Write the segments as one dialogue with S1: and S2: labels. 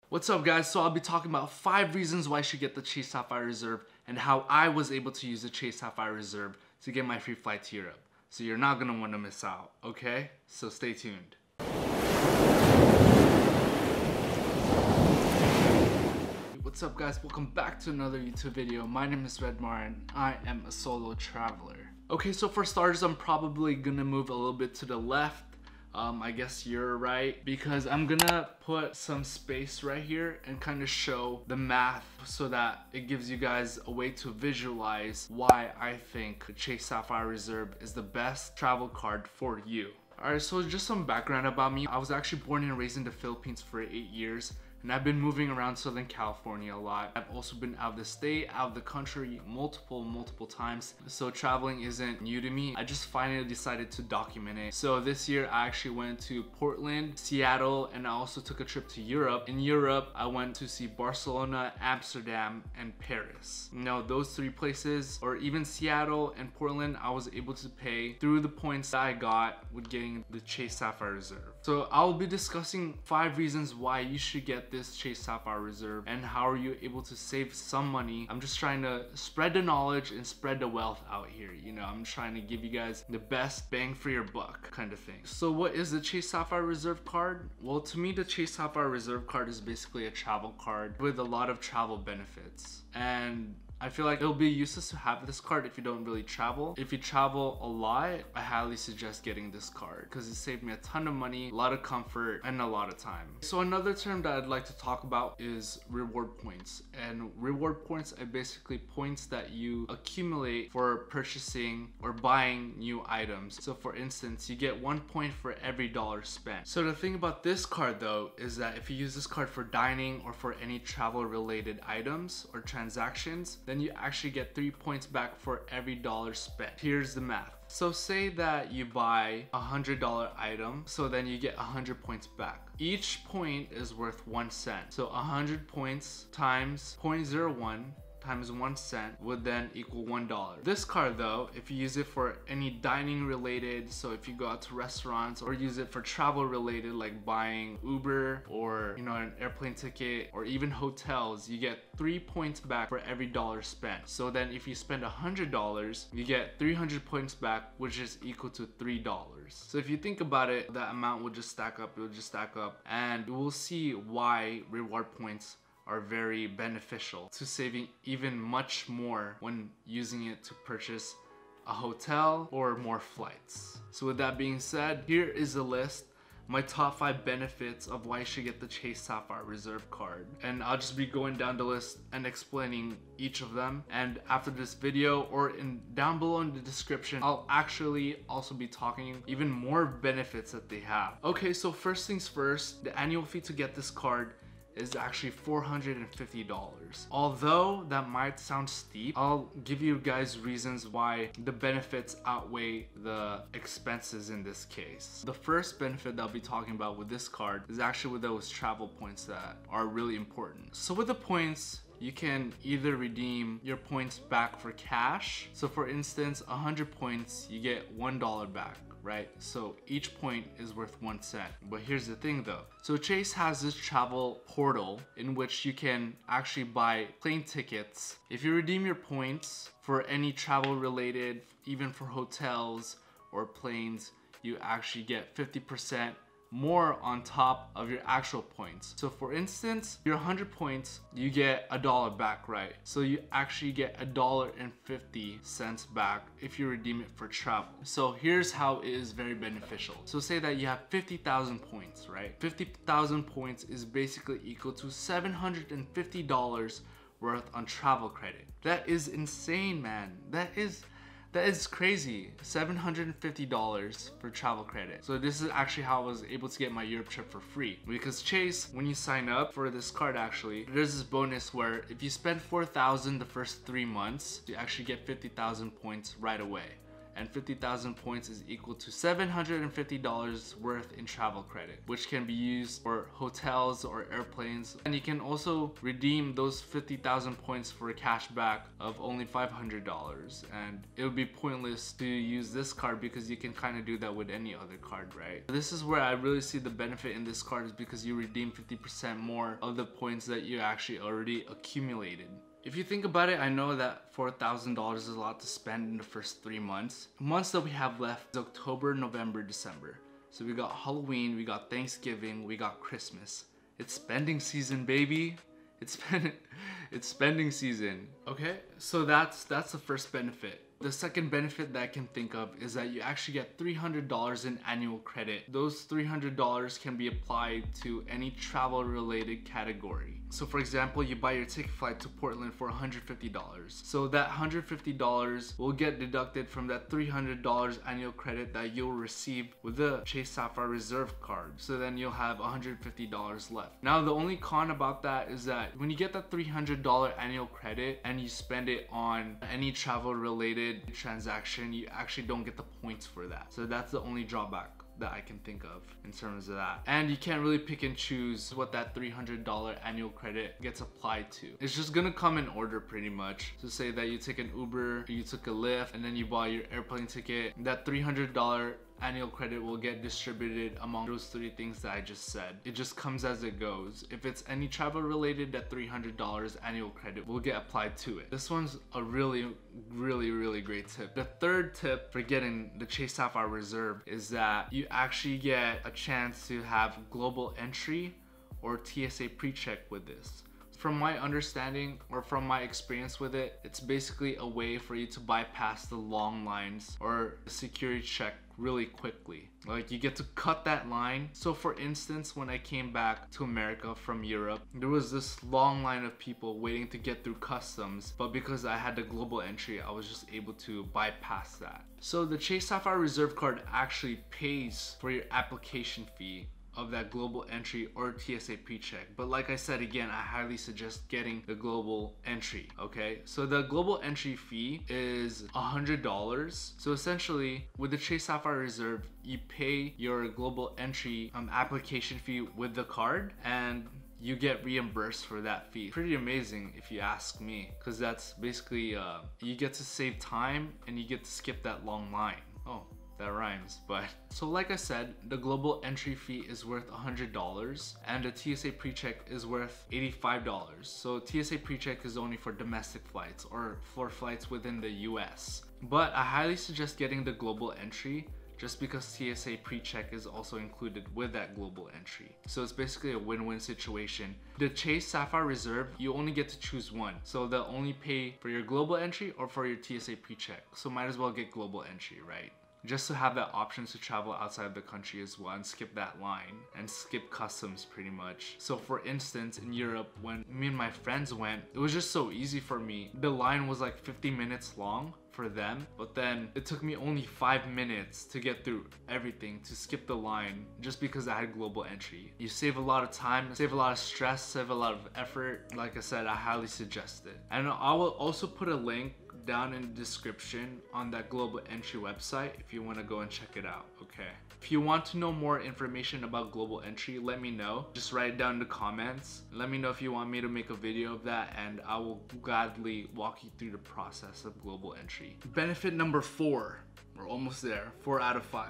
S1: What's up guys? So I'll be talking about 5 reasons why you should get the Chase Sapphire Reserve and how I was able to use the Chase Sapphire Reserve to get my free flight to Europe. So you're not gonna want to miss out, okay? So stay tuned. What's up guys? Welcome back to another YouTube video. My name is Redmar and I am a solo traveler. Okay, so for starters, I'm probably gonna move a little bit to the left. I guess you're right, because I'm gonna put some space right here and kind of show the math so that it gives you guys a way to visualize why I think the Chase Sapphire Reserve is the best travel card for you. Alright, so just some background about me. I was actually born and raised in the Philippines for 8 years. And I've been moving around Southern California a lot. I've also been out of the state, out of the country multiple times. So traveling isn't new to me. I just finally decided to document it. So this year I actually went to Portland, Seattle, and I also took a trip to Europe. In Europe, I went to see Barcelona, Amsterdam, and Paris. Now those 3 places, or even Seattle and Portland, I was able to pay through the points that I got with getting the Chase Sapphire Reserve. So I'll be discussing 5 reasons why you should get this Chase Sapphire Reserve and how are you able to save some money. I'm just trying to spread the knowledge and spread the wealth out here. You know, I'm trying to give you guys the best bang for your buck kind of thing. So what is the Chase Sapphire Reserve card? Well, to me, the Chase Sapphire Reserve card is basically a travel card with a lot of travel benefits. And I feel like it'll be useless to have this card if you don't really travel. If you travel a lot, I highly suggest getting this card because it saved me a ton of money, a lot of comfort, and a lot of time. So another term that I'd like to talk about is reward points. And reward points are basically points that you accumulate for purchasing or buying new items. So for instance, you get 1 point for every dollar spent. So the thing about this card though is that if you use this card for dining or for any travel related items or transactions, then you actually get 3 points back for every dollar spent. Here's the math. So say that you buy a $100 item, so then you get 100 points back. Each point is worth 1 cent. So 100 points times 0.01 times 1 cent would then equal $1. This card though, if you use it for any dining related, so if you go out to restaurants, or use it for travel related like buying Uber or an airplane ticket or even hotels, you get 3 points back for every dollar spent. So then if you spend $100, you get 300 points back, which is equal to $3. So if you think about it, that amount will just stack up, and we'll see why reward points are very beneficial to saving even much more when using it to purchase a hotel or more flights. So with that being said, here is a list, my top 5 benefits of why you should get the Chase Sapphire Reserve card. And I'll just be going down the list and explaining each of them. And after this video or down below in the description, I'll actually also be talking even more benefits that they have. Okay, so first things first, the annual fee to get this card is actually $450. Although that might sound steep, I'll give you guys reasons why the benefits outweigh the expenses in this case. The first benefit that I'll be talking about with this card is actually with those travel points that are really important. So with the points, you can either redeem your points back for cash. So for instance, 100 points, you get $1 back. Right? So each point is worth 1 cent. But here's the thing though. So Chase has this travel portal in which you can actually buy plane tickets. If you redeem your points for any travel related, even for hotels or planes, you actually get 50% more on top of your actual points. So for instance, your 100 points, you get $1 back, right? So you actually get $1.50 back if you redeem it for travel. So here's how it is very beneficial. So say that you have 50,000 points, right? 50,000 points is basically equal to $750 worth on travel credit. That is insane, man. That is crazy. $750 for travel credit. So this is actually how I was able to get my Europe trip for free. Because Chase, when you sign up for this card actually, there's this bonus where if you spend $4,000 the first 3 months, you actually get 50,000 points right away. and 50,000 points is equal to $750 worth in travel credit, which can be used for hotels or airplanes. And you can also redeem those 50,000 points for a cash back of only $500, and it would be pointless to use this card because you can kind of do that with any other card, right? This is where I really see the benefit in this card, is because you redeem 50% more of the points that you actually already accumulated. If you think about it, I know that $4,000 is a lot to spend in the first 3 months. Months that we have left is October, November, December. So we got Halloween, we got Thanksgiving, we got Christmas. It's spending season, baby. It's spending season. Okay, so that's the first benefit. The second benefit that I can think of is that you actually get $300 in annual credit. Those $300 can be applied to any travel related category. So for example, you buy your ticket flight to Portland for $150. So that $150 will get deducted from that $300 annual credit that you'll receive with the Chase Sapphire Reserve card. So then you'll have $150 left. Now the only con about that is that when you get that $300 annual credit and you spend it on any travel related transaction, you actually don't get the points for that. So that's the only drawback that I can think of in terms of that. And you can't really pick and choose what that $300 annual credit gets applied to. It's just gonna come in order pretty much. So say that you take an Uber, you took a Lyft, and then you bought your airplane ticket, that $300 annual credit will get distributed among those 3 things that I just said. It just comes as it goes. If it's any travel related, that $300 annual credit will get applied to it. This one's a really great tip. The third tip for getting the Chase Sapphire Reserve is that you actually get a chance to have global entry or TSA pre-check with this. From my understanding or from my experience with it, it's basically a way for you to bypass the long lines or security check really quickly. Like, you get to cut that line. So for instance, when I came back to America from Europe, there was this long line of people waiting to get through customs, but because I had the global entry, I was just able to bypass that. So the Chase Sapphire Reserve card actually pays for your application fee of that global entry or TSA pre-check. But like I said, again, I highly suggest getting the global entry, okay? So the global entry fee is $100. So essentially, with the Chase Sapphire Reserve, you pay your global entry application fee with the card, and you get reimbursed for that fee. Pretty amazing if you ask me, because that's basically, you get to save time and you get to skip that long line. Oh, that rhymes. But so like I said, the global entry fee is worth $100 and the TSA pre-check is worth $85. So TSA pre-check is only for domestic flights or for flights within the US. But I highly suggest getting the global entry just because TSA pre-check is also included with that global entry. So it's basically a win-win situation. The Chase Sapphire Reserve, you only get to choose one. So they'll only pay for your global entry or for your TSA pre-check. So might as well get global entry, right? Just to have that option to travel outside the country as well and skip that line and skip customs pretty much. So for instance, in Europe, when me and my friends went, it was just so easy for me. The line was like 50 minutes long for them, but then it took me only 5 minutes to get through everything, to skip the line, just because I had global entry. You save a lot of time, save a lot of stress, save a lot of effort. Like I said, I highly suggest it. And I will also put a link down in the description on that global entry website if you want to go and check it out, okay? If you want to know more information about global entry, let me know. Just write it down in the comments. Let me know if you want me to make a video of that, and I will gladly walk you through the process of global entry. Benefit number 4, we're almost there, 4 out of 5.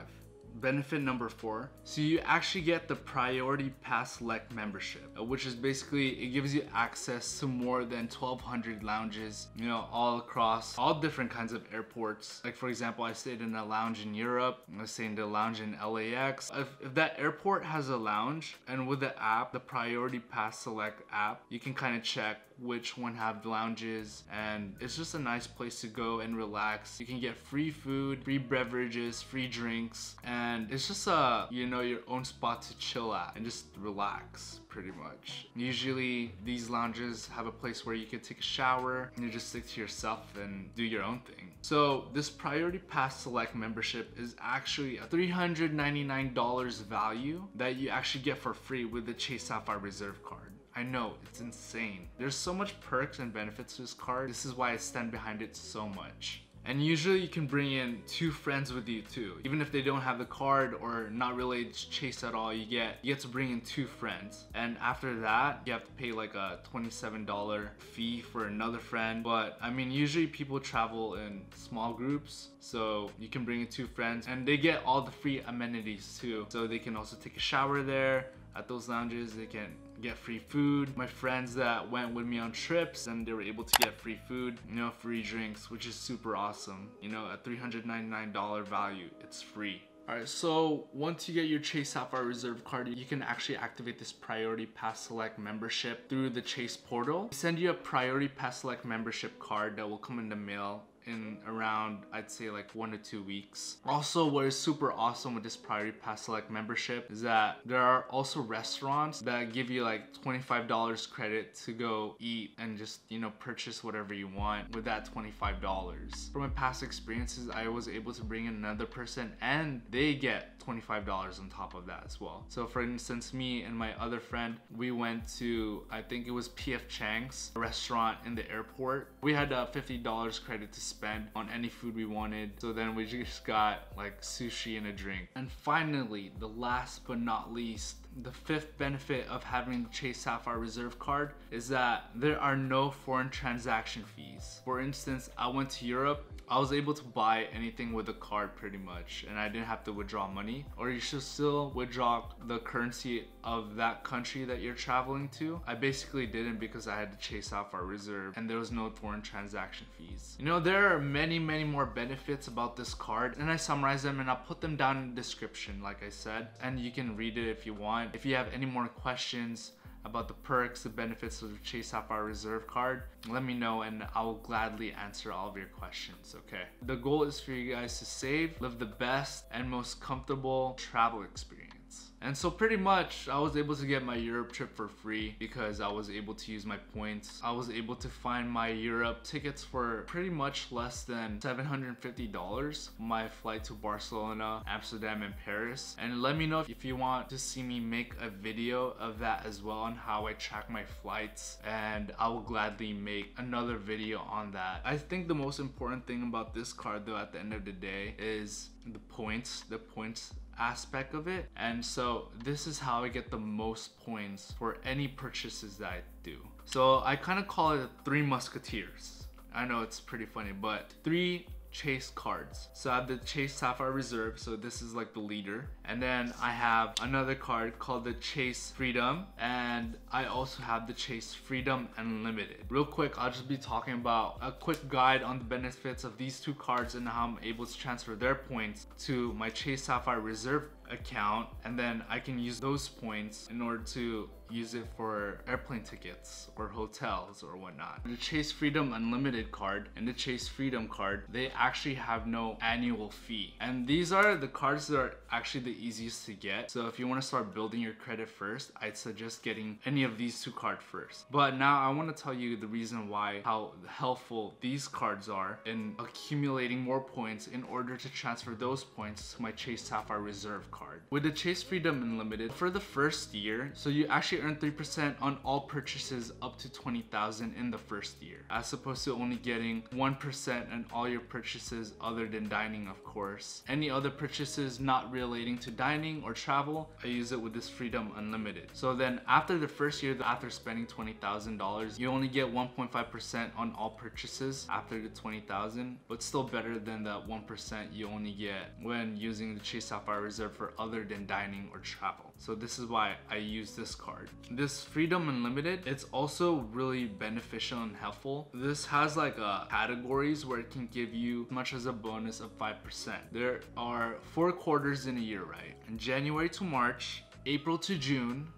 S1: Benefit number 4, so you actually get the Priority Pass Select membership, which is basically, it gives you access to more than 1,200 lounges, you know, all across all different kinds of airports. Like for example, I stayed in a lounge in Europe, I stayed in a lounge in LAX. If that airport has a lounge, and with the app, the Priority Pass Select app, you can kind of check which one have lounges, and it's just a nice place to go and relax. You can get free food, free beverages, free drinks, and it's just you know, your own spot to chill at and just relax pretty much. Usually these lounges have a place where you can take a shower and you just stick to yourself and do your own thing. So this Priority Pass Select membership is actually a $399 value that you actually get for free with the Chase Sapphire Reserve card. I know, it's insane. There's so much perks and benefits to this card. This is why I stand behind it so much. And usually you can bring in 2 friends with you too. Even if they don't have the card or not related to Chase at all, you get to bring in 2 friends. And after that, you have to pay like a $27 fee for another friend. But I mean, usually people travel in small groups, so you can bring in 2 friends and they get all the free amenities too. So they can also take a shower there at those lounges. They can get free food. My friends that went with me on trips, and they were able to get free food, you know, free drinks, which is super awesome. You know, a $399 value, it's free. Alright, so once you get your Chase Sapphire Reserve card, you can actually activate this Priority Pass Select membership through the Chase portal. They send you a Priority Pass Select membership card that will come in the mail in around, I'd say, like 1 to 2 weeks. Also, what is super awesome with this Priority Pass Select membership is that there are also restaurants that give you like $25 credit to go eat and just, you know, purchase whatever you want with that $25. From my past experiences, I was able to bring in another person and they get $25 on top of that as well. So for instance, me and my other friend, we went to, I think it was PF Chang's, a restaurant in the airport. We had $50 credit to spend on any food we wanted. So then we just got like sushi and a drink. And finally, the last but not least, the 5th benefit of having the Chase Sapphire Reserve card is that there are no foreign transaction fees. For instance, I went to Europe. I was able to buy anything with a card pretty much, and I didn't have to withdraw money. Or you should still withdraw the currency of that country that you're traveling to. I basically didn't because I had the Chase Sapphire Reserve and there was no foreign transaction fees. You know, there are many more benefits about this card, and I summarize them and I'll put them down in the description like I said, and you can read it if you want. If you have any more questions about the perks, the benefits of the Chase Sapphire Reserve card, let me know and I will gladly answer all of your questions, okay? The goal is for you guys to save, live the best and most comfortable travel experience. And so pretty much I was able to get my Europe trip for free because I was able to use my points. I was able to find my Europe tickets for pretty much less than $750. My flight to Barcelona, Amsterdam, and Paris. And let me know if you want to see me make a video of that as well on how I track my flights, and I will gladly make another video on that. I think the most important thing about this card though at the end of the day is the points aspect of it. And so this is how I get the most points for any purchases that I do. So I kind of call it the 3 musketeers. I know it's pretty funny, but 3 Chase cards. So I have the Chase Sapphire Reserve, so this is like the leader, and then I have another card called the Chase Freedom, and I also have the Chase Freedom Unlimited. Real quick, I'll just be talking about a quick guide on the benefits of these 2 cards and how I'm able to transfer their points to my Chase Sapphire Reserve account, and then I can use those points in order to use it for airplane tickets or hotels or whatnot. The Chase Freedom Unlimited card and the Chase Freedom card, they actually have no annual fee, and these are the cards that are actually the easiest to get. So if you want to start building your credit first, I'd suggest getting any of these 2 cards first. But now I want to tell you the reason why, how helpful these cards are in accumulating more points in order to transfer those points to my Chase Sapphire Reserve card. With the Chase Freedom Unlimited, for the first year, so you actually earn 3% on all purchases up to $20,000 in the first year, as opposed to only getting 1% on all your purchases other than dining, of course. Any other purchases not relating to dining or travel, I use it with this Freedom Unlimited. So then after the first year, after spending $20,000, you only get 1.5% on all purchases after the $20,000, but still better than that 1% you only get when using the Chase Sapphire Reserve for other than dining or travel. So this is why I use this card. This Freedom Unlimited, it's also really beneficial and helpful. This has like categories where it can give you as much as a bonus of 5%. There are 4 quarters in a year, right? In January to March, April to June,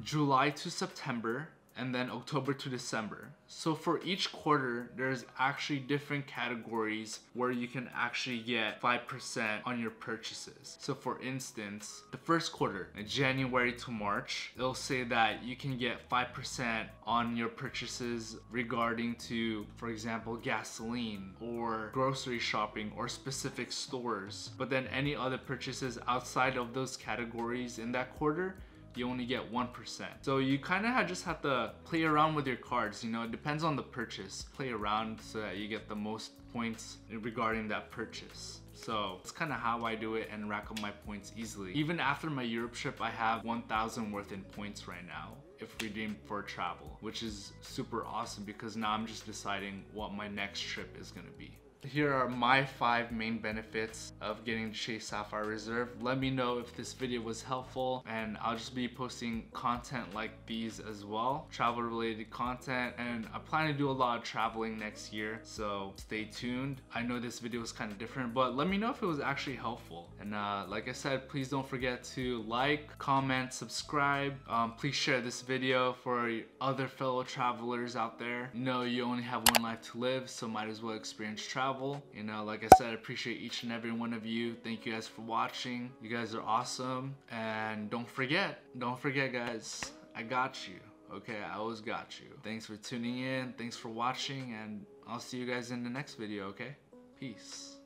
S1: July to September, and then October to December. So for each quarter, there's actually different categories where you can actually get 5% on your purchases. So for instance, the first quarter, January to March, it'll say that you can get 5% on your purchases regarding to, for example, gasoline or grocery shopping or specific stores. But then any other purchases outside of those categories in that quarter, you only get 1%. So you kind of just have to play around with your cards. You know, it depends on the purchase. Play around so that you get the most points regarding that purchase. So it's kind of how I do it and rack up my points easily. Even after my Europe trip, I have 1,000 worth in points right now if redeemed for travel, which is super awesome because now I'm just deciding what my next trip is gonna be. Here are my 5 main benefits of getting Chase Sapphire Reserve. Let me know if this video was helpful, and I'll just be posting content like these as well, travel related content, and I plan to do a lot of traveling next year, so stay tuned. I know this video is kind of different, but let me know if it was actually helpful. And like I said, please don't forget to like, comment, subscribe. Please share this video for other fellow travelers out there. You know, you only have one life to live, so might as well experience travel. You know, like I said, I appreciate each and every one of you. Thank you guys for watching. You guys are awesome. And don't forget guys, I got you. Okay, I always got you. Thanks for tuning in. Thanks for watching, and I'll see you guys in the next video, okay? Peace.